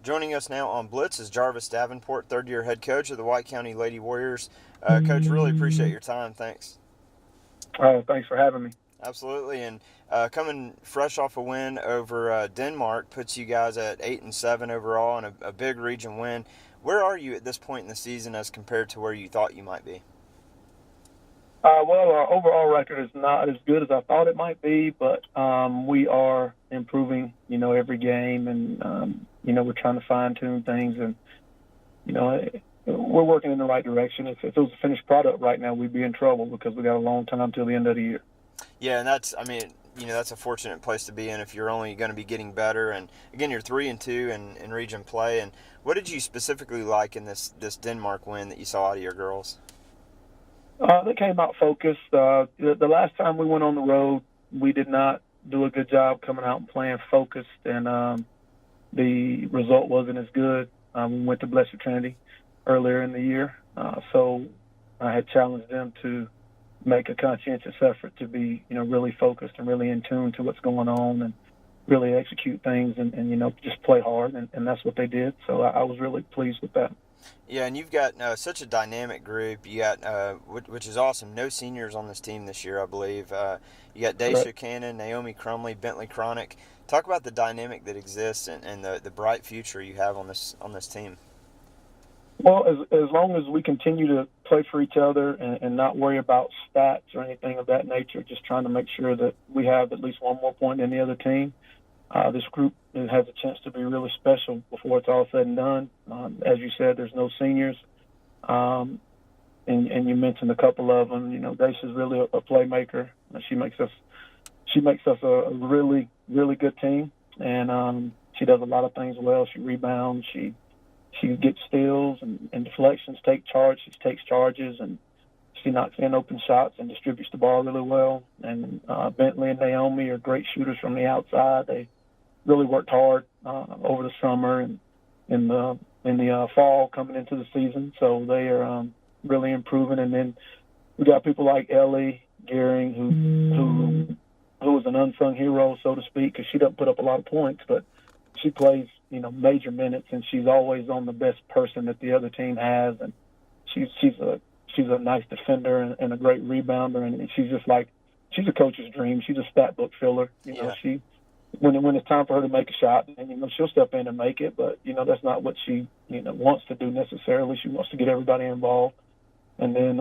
Joining us now on Blitz is Jarvis Davenport, third-year head coach of the White County Lady Warriors. Coach, really appreciate your time. Thanks. Thanks for having me. Absolutely, and coming fresh off a win over Denmark puts you guys at 8-7 overall and a big region win. Where are you at this point in the season as compared to where you thought you might be? Well, our overall record is not as good as I thought it might be, but we are improving, every game, and we're trying to fine tune things, and you know, we're working in the right direction. If it was a finished product right now, we'd be in trouble because we got a long time till the end of the year. Yeah, and that's a fortunate place to be in if you're only going to be getting better. And again, you're 3-2 in region play. And what did you specifically like in this Denmark win that you saw out of your girls? They came out focused. The last time we went on the road, we did not do a good job coming out and playing focused, and the result wasn't as good. We went to Blessed Trinity earlier in the year, so I had challenged them to make a conscientious effort to be, really focused and really in tune to what's going on and really execute things and just play hard, and that's what they did. So I was really pleased with that. Yeah, and you've got such a dynamic group. You got, which is awesome. No seniors on this team this year, I believe. You got Daisha Correct. Cannon, Naomi Crumley, Bentley Chronic. Talk about the dynamic that exists and the bright future you have on this team. Well, as long as we continue to play for each other and not worry about stats or anything of that nature, just trying to make sure that we have at least one more point than the other team, this group has a chance to be really special before it's all said and done. As you said, there's no seniors, um, and you mentioned a couple of them. Dacia's really a playmaker. She makes us she makes us a really really good team, and she does a lot of things well. She rebounds. She gets steals and deflections, she takes charges, and she knocks in open shots and distributes the ball really well. And Bentley and Naomi are great shooters from the outside. They really worked hard over the summer and in the fall coming into the season, so they are really improving. And then we got people like Ellie Gearing, who was an unsung hero, so to speak, because she doesn't put up a lot of points, but she plays, major minutes, and she's always on the best person that the other team has, and she's a nice defender and a great rebounder, and she's a coach's dream. She's a stat book filler. Yeah. She when it's time for her to make a shot, and she'll step in and make it, but that's not what she wants to do necessarily. She wants to get everybody involved, and then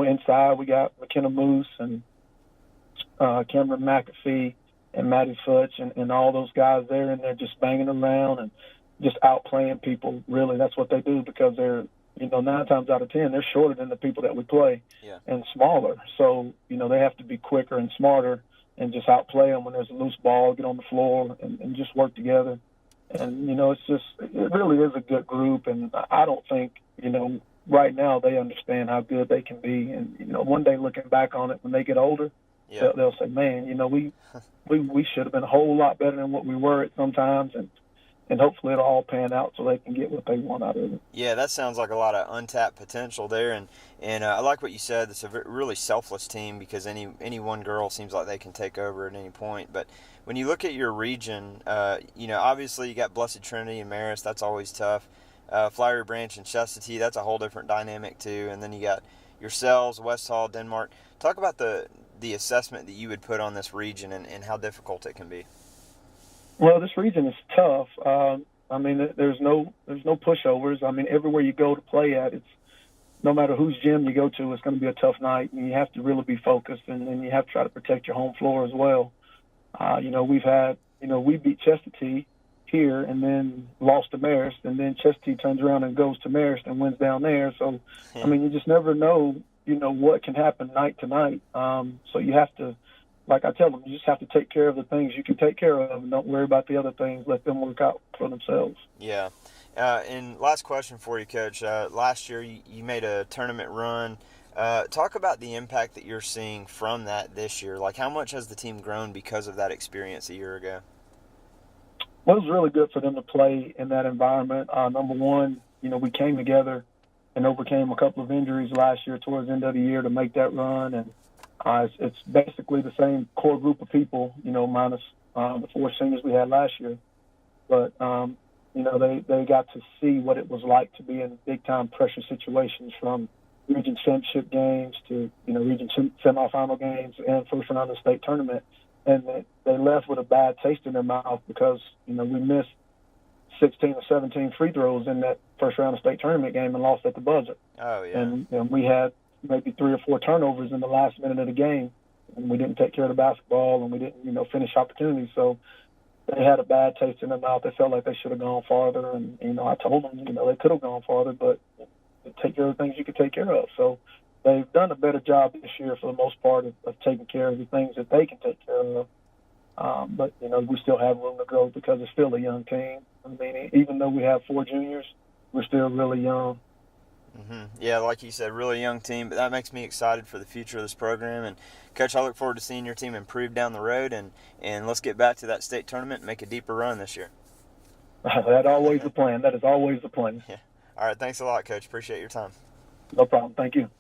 inside we got McKenna Moose and Cameron McAfee and Maddie Futch and all those guys there, and they're just banging around and just outplaying people. Really, that's what they do because they're 9 times out of 10 they're shorter than the people that we play Yeah. and smaller. So they have to be quicker and smarter and just outplay them when there's a loose ball, get on the floor and just work together. And it really is a good group, and I don't think right now they understand how good they can be. And one day looking back on it when they get older, Yeah. they'll say, man, we should have been a whole lot better than what we were at sometimes, and hopefully it'll all pan out so they can get what they want out of it. Yeah, that sounds like a lot of untapped potential there, and I like what you said. It's a really selfless team because any one girl seems like they can take over at any point. But when you look at your region, obviously you got Blessed Trinity and Marist. That's always tough. Flowery Branch and Chestatee. That's a whole different dynamic too. And then you got yourselves, West Hall, Denmark. Talk about the assessment that you would put on this region and how difficult it can be. Well, this region is tough. I mean, there's no pushovers. I mean, everywhere you go to play at, it's no matter whose gym you go to, it's going to be a tough night, and you have to really be focused, and you have to try to protect your home floor as well. We beat Chestatee here and then lost to Marist, and then Chestatee turns around and goes to Marist and wins down there. So, I Yeah. mean, you just never know, what can happen night to night. So you have to, like I tell them, you just have to take care of the things you can take care of and don't worry about the other things. Let them work out for themselves. Yeah. And last question for you, Coach. Last year you made a tournament run. Talk about the impact that you're seeing from that this year. Like, how much has the team grown because of that experience a year ago? Well, it was really good for them to play in that environment. Number one, we came together and overcame a couple of injuries last year towards the end of the year to make that run. And it's basically the same core group of people, minus the four seniors we had last year. But they got to see what it was like to be in big time pressure situations, from region championship games to region semifinal games and first round of the state tournament, and they left with a bad taste in their mouth because we missed 16 or 17 free throws in that first round of state tournament game and lost at the buzzer. Oh yeah. And we had maybe 3 or 4 turnovers in the last minute of the game, and we didn't take care of the basketball, and we didn't finish opportunities. So they had a bad taste in their mouth. They felt like they should have gone farther, and I told them they could have gone farther, but take care of the things you could take care of. So they've done a better job this year for the most part of taking care of the things that they can take care of. But we still have room to grow because it's still a young team. I mean, even though we have 4 juniors, we're still really young. Mm-hmm. Yeah, like you said, really young team, but that makes me excited for the future of this program. And Coach, I look forward to seeing your team improve down the road, and let's get back to that state tournament and make a deeper run this year. That's always the plan. That is always the plan. Yeah. All right, thanks a lot, Coach. Appreciate your time. No problem. Thank you.